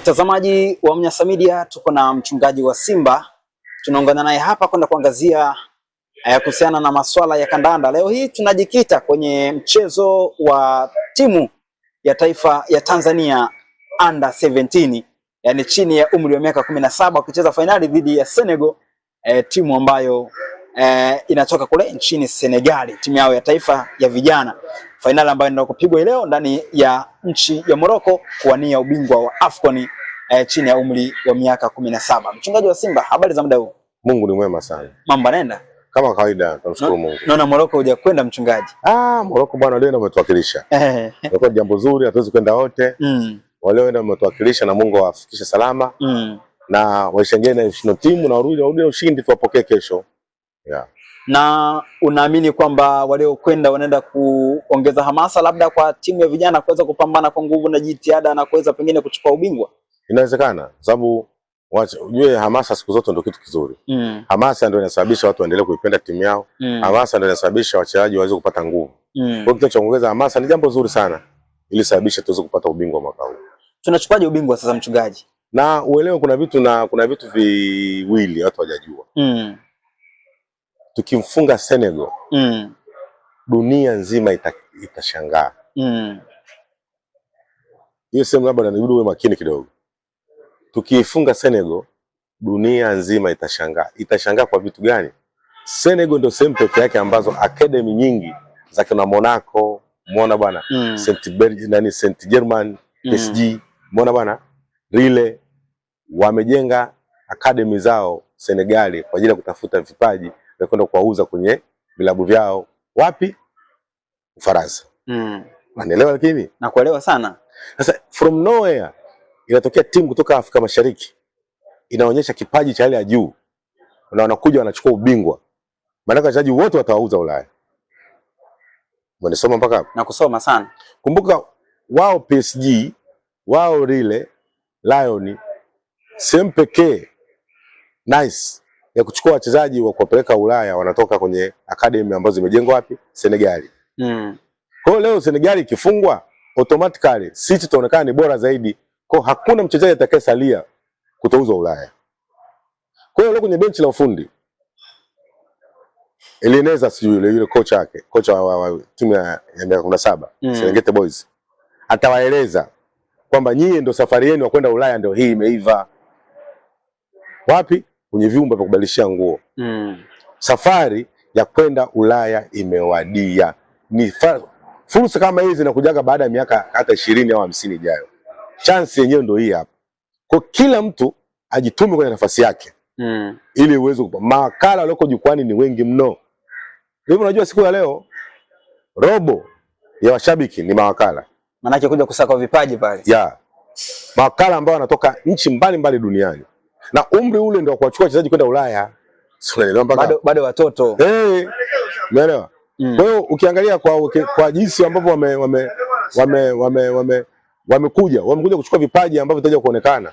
Mtazamaji wa Mnyasa Media, tuko na mchungaji wa Simba. Tunaungana naye hapa kwenda kuangazia kuhusiana na masuala ya kandanda. Leo hii tunajikita kwenye mchezo wa timu ya taifa ya Tanzania under 17, yani chini ya umri wa miaka 17, wakicheza fainali dhidi ya Senegal, timu ambayo inatoka kule nchini Senegali, timu yao ya taifa ya vijana. Fainali ambayo ndio kupigwa leo ndani ya nchi ya Morocco kuwania ubingwa wa AFCON chini ya umri wa miaka 17. Mchungaji wa Simba, habari za muda huu? Mungu ni mwema sana. Mambo yanaenda kama kawaida, tunashukuru Mungu. Naona Morocco hujakwenda mchungaji. Morocco bwana leo umetuwakilisha. Kwa jambo zuri, hatuwezi kwenda wote. Wale ndio umetuwakilisha na Mungu awafikishe salama. Na waishengene national team na warudi ushindi tuwapokee kesho. Yeah. Na unaamini kwamba waliokwenda wanaenda kuongeza hamasa labda kwa timu ya vijana kuweza kupambana kwa nguvu na jitihada na kuweza pengine kuchukua ubingwa? Inawezekana, sababu ujue hamasa siku zote ndio kitu kizuri. Hamasa ndio inasababisha watu waendelee kuipenda timu yao. Hamasa ndio inasababisha wachezaji waweze kupata nguvu. Kwa hiyo kitu cha kuongeza hamasa ni jambo zuri sana ili sababisha tuweze kupata ubingwa mwaka huu. Tunachupaje ubingwa sasa mchungaji? Na uelewe kuna vitu viwili watu hawajajua. Tukimfunga Senegal, dunia nzima itashangaa. Hiyo sema labda inabidi uwe makini kidogo. Tukiifunga Senegal, dunia nzima itashangaa. Itashangaa kwa vitu gani? Senegal ndio sehemu pekee yake ambazo academy nyingi za kina Monaco, umeona bwana, Saint Germain, PSG, umeona bwana, Lille wamejenga academy zao Senegali kwa ajili ya kutafuta vipaji na kwenda kuwauza kwenye vilabu vyao. Wapi? Ufaransa. Unaelewa lakini? Nakuelewa sana. Sasa from nowhere inatokea timu kutoka Afrika Mashariki inaonyesha kipaji cha hali ya juu na wanakuja wanachukua ubingwa. Maana wachezaji wote watawauza Ulaya. Wanasoma mpaka hapo? Na kusoma sana. Kumbuka wao PSG, wao Lille, Lyon, sehemu pekee nice ya kuchukua wachezaji wa kupeleka Ulaya wanatoka kwenye academy ambazo zimejengwa wapi? Senegali. Kwa hiyo leo Senegali ikifungwa automatically sisi tutaonekana ni bora zaidi. Kwa hakuna mchezaji atakayesalia kutouzwa Ulaya. Kwa hiyo leo kwenye benchi la ufundi Elineza yule kocha wa timu ya miaka 17 Serengeti Boys atawaeleza kwamba nyie ndio safari yenu ya kwenda Ulaya ndio hii imeiva. Wapi? Kwenye vyumba vya kubadilishia nguo. Safari ya kwenda Ulaya imewadia. Ni fursa kama hizi zinakujaga baada ya miaka hata 20 au 50 ijayo. Chance yenyewe ndio hii hapa. Kwa kila mtu ajitume kwenye nafasi yake. Ili uweze mawakala walioko jukwani ni wengi mno. Hivi unajua siku ya leo robo ya washabiki ni mawakala. Maana yake kuja kusaka vipaji pale. Yeah. Mawakala ambao wanatoka nchi mbalimbali duniani. Na umri ule ndio kuachukua wachezaji kwenda Ulaya. Unaelewa mpaka bado watoto. Umeelewa? Kwa hiyo ukiangalia kwa jinsi ambavyo wamekuja kuchukua vipaji ambavyo vitaje kuonekana.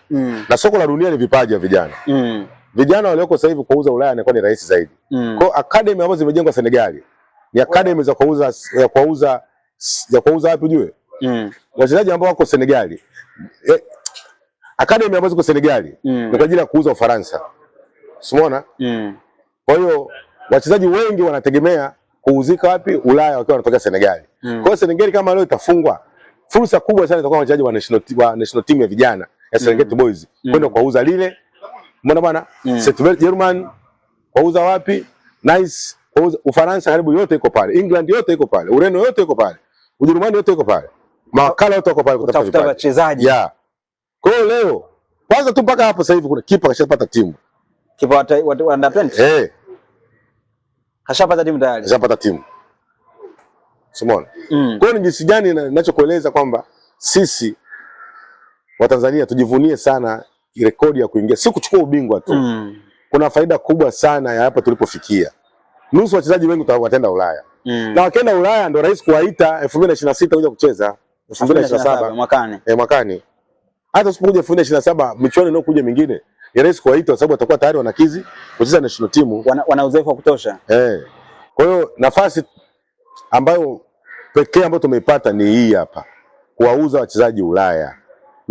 Na soko la dunia ni vipaji ya vijana. Vijana walioko sasa hivi kuuza Ulaya inakuwa ni rahisi zaidi. Kwa academy ambazo zimejengwa Senegali ni academy za kuuza wapi ujue? Wachezaji ambao wako Senegali. Academy ambazo ziko Senegali ni kwa ajili ya kuuza Ufaransa. Umeona? Kwa hiyo wachezaji wengi wanategemea kuuzika wapi? Ulaya wakiwa wanatoka Senegali. Kwa hiyo Senegali kama leo itafungwa, fursa kubwa sana itakuwa wachezaji wa national team ya vijana ya Serengeti Boys kwenda kuuza Lille. Umeona bwana? Saint Germain kuuza wapi? Nice. Kuuza Ufaransa karibu yote iko pale. England yote iko pale. Ureno yote iko pale. Ujerumani yote iko pale. Mawakala yote wako pale kutafuta wachezaji. Yeah. Kwa hiyo leo kwanza tu mpaka hapo sasa hivi kuna kipa kashapata timu. Kipa wa under 20? Kashapata timu tayari. Kashapata timu. Simona. Kwa hiyo ni jinsi gani ninachokueleza kwamba sisi wa Tanzania tujivunie sana rekodi ya kuingia si kuchukua ubingwa tu. Kuna faida kubwa sana ya hapa tulipofikia. Nusu wachezaji wengi wataenda Ulaya. Na wakienda Ulaya ndio rahisi kuwaita 2026 kuja kucheza 2027 mwakani. Mwakani. Hata usipokuja 2027 michuano inayokuja mingine ni rahisi kuwaita kwa sababu watakuwa tayari wanakizi kucheza national team. Wana uzoefu wa kutosha. Kwa hiyo nafasi ambayo pekee ambayo tumeipata ni hii hapa. Kuwauza wachezaji Ulaya.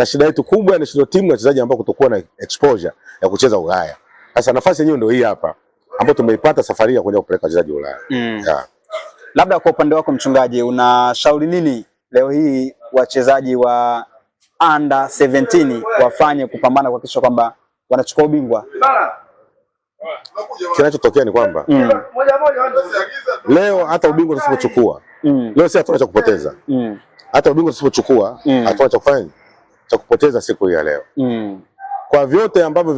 na shida yetu kubwa ya national team na wachezaji ambao kutokuwa na exposure ya kucheza Ulaya. Sasa nafasi yenyewe ndio hii hapa ambapo tumeipata safari ya kuja kupeleka wachezaji Ulaya. Yeah. Labda kwa upande wako mchungaji, unashauri nini leo hii wachezaji wa under 17 wafanye kupambana kuhakikisha kwamba wanachukua ubingwa? Kinachotokea ni kwamba leo hata ubingwa tusipochukua, leo si hatuna cha kupoteza. Hata ubingwa tusipochukua, hatuna cha kufanya cha kupoteza siku hii ya leo. Kwa vyote ambavyo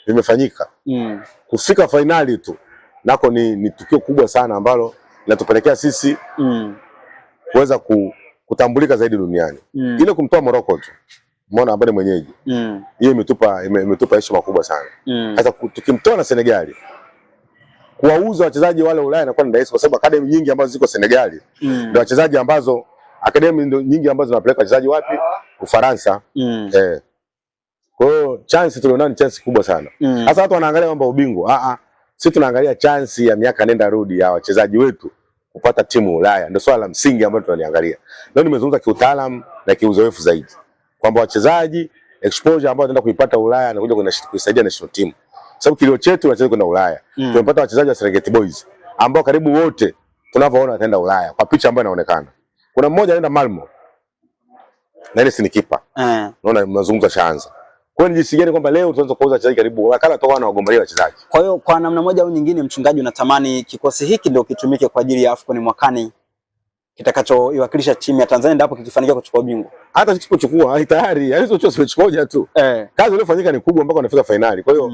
vimefanyika, kufika finali tu nako ni tukio kubwa sana ambalo linatupelekea sisi kuweza kutambulika zaidi duniani. Ile kumtoa Morocco tu, umeona ambaye mwenyeji, hiyo imetupa heshima kubwa sana. Sasa tukimtoa na Senegali, kuwauza wachezaji wale Ulaya inakuwa ni rahisi, kwa sababu academy nyingi ambazo ziko Senegali ndio wachezaji ambazo academy nyingi ambazo zinapeleka wachezaji wapi? Ufaransa. Kwa hiyo chance tulionao ni chance kubwa sana. Sasa watu wanaangalia mambo ya ubingwa. Sisi tunaangalia chance ya miaka nenda rudi ya wachezaji wetu kupata timu Ulaya. Ndio swala la msingi ambalo tunaliangalia. Leo nimezungumza kiutaalamu na kiuzoefu zaidi, kwamba wachezaji exposure ambao wanaenda kuipata Ulaya na kuja kusaidia national team. Sababu kilio chetu wachezaji kwenda Ulaya. Tumepata wachezaji wa Serengeti Boys ambao karibu wote tunavyoona wataenda Ulaya kwa picha ambayo inaonekana. Kuna mmoja anaenda Malmo. Na ile si ni kipa. Unaona mnazungumza shaanza. Kwa hiyo ni jinsi gani kwamba leo tunaweza kuuza wachezaji karibu wakala toka na wagombea wachezaji. Kwa hiyo kwa namna moja au nyingine, mchungaji, unatamani kikosi hiki ndio kitumike kwa ajili ya AFCON mwakani kitakachoiwakilisha timu ya Tanzania ndipo kikifanikiwa kuchukua ubingwa. Hata kisipochukua tayari, hizo tu moja tu. Kazi iliyofanyika ni kubwa mpaka wanafika finali. Kwa hiyo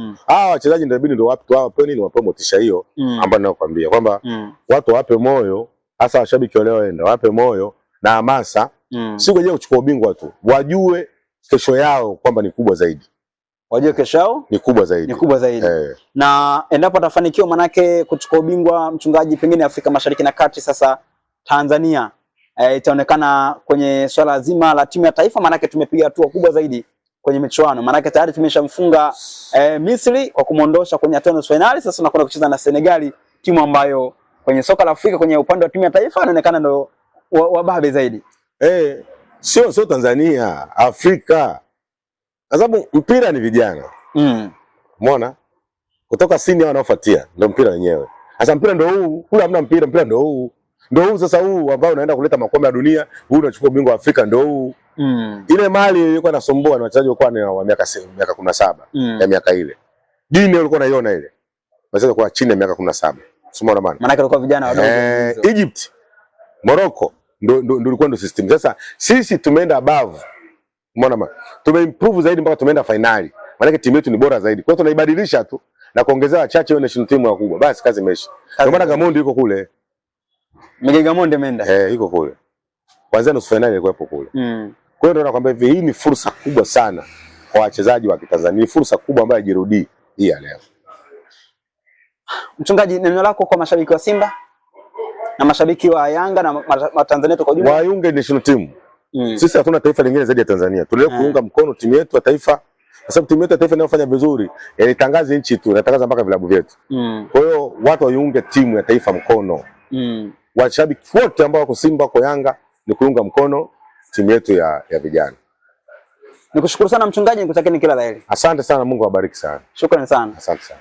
wachezaji ndio wapi tu wape nini, wape motisha hiyo ambayo ninakwambia kwamba watu wape moyo, hasa washabiki wale waenda wape moyo na hamasa, si kwa ajili ya kuchukua ubingwa tu. Wajue kesho yao kwamba ni kubwa zaidi. Wajue kesho yao ni kubwa zaidi. Ni kubwa zaidi. Na endapo atafanikiwa manake kuchukua ubingwa, mchungaji, pengine Afrika Mashariki na Kati, sasa Tanzania itaonekana kwenye swala zima la timu ya taifa, manake tumepiga hatua kubwa zaidi kwenye michuano. Manake tayari tumeshamfunga Misri kwa kumuondosha kwenye hatua ya nusu finali. Sasa tunakwenda kucheza na Senegali, timu ambayo kwenye soka la Afrika kwenye upande wa timu ya taifa inaonekana ndio wababe zaidi. Sio Tanzania, Afrika. Kwa sababu mpira ni vijana. Umeona? Kutoka senior wanaofuatia ndio mpira wenyewe. Sasa mpira ndio huu, kula hamna mpira ndio huu. Ndio huu sasa, huu ambao unaenda kuleta makombe ya dunia, huu unachukua ubingwa wa Afrika ndio huu. Ile Mali ilikuwa inasumbua na wachezaji walikuwa wa miaka 17 ya miaka ile. Guinea ulikuwa unaiona ile. Wachezaji kwa chini ya miaka 17. Umeona maana? Maana walikuwa vijana wadogo. Egypt, Morocco ndio ilikuwa ndio system. Sasa sisi tumeenda above. Umeona maana? Tumeimprove zaidi mpaka tumeenda finali. Maana timu yetu ni bora zaidi. Kwa hiyo tunaibadilisha tu na kuongezea wachache wa national team wakubwa. Basi kazi imeisha. Ndio maana Gamondi yuko kule. Miguel Gamondi ameenda. Yuko kule. Kwanza nusu finali ilikuwa hapo kule. Kwa hiyo ndio nakwambia hivi, hii ni fursa kubwa sana kwa wachezaji wa Kitanzania. Ni fursa kubwa ambayo hajirudii hii ya leo. Mchungaji, neno lako kwa mashabiki wa Simba na mashabiki wa Yanga na Tanzania kwa ujumla? Waunge national team. Sisi hatuna taifa lingine zaidi ya Tanzania. Tuendelee kuunga mkono timu yetu ya taifa, kwa sababu timu yetu ya taifa inayofanya vizuri, ilitangaza nchi tu, inatangaza mpaka vilabu vyetu. Kwa hiyo watu waiunge timu ya taifa mkono. Washabiki wote ambao wako Simba, wako Yanga, ni kuunga mkono timu yetu ya vijana. Nikushukuru sana mchungaji, nikutakia kila la heri. Asante sana, Mungu awabariki sana. Shukrani sana. Asante sana.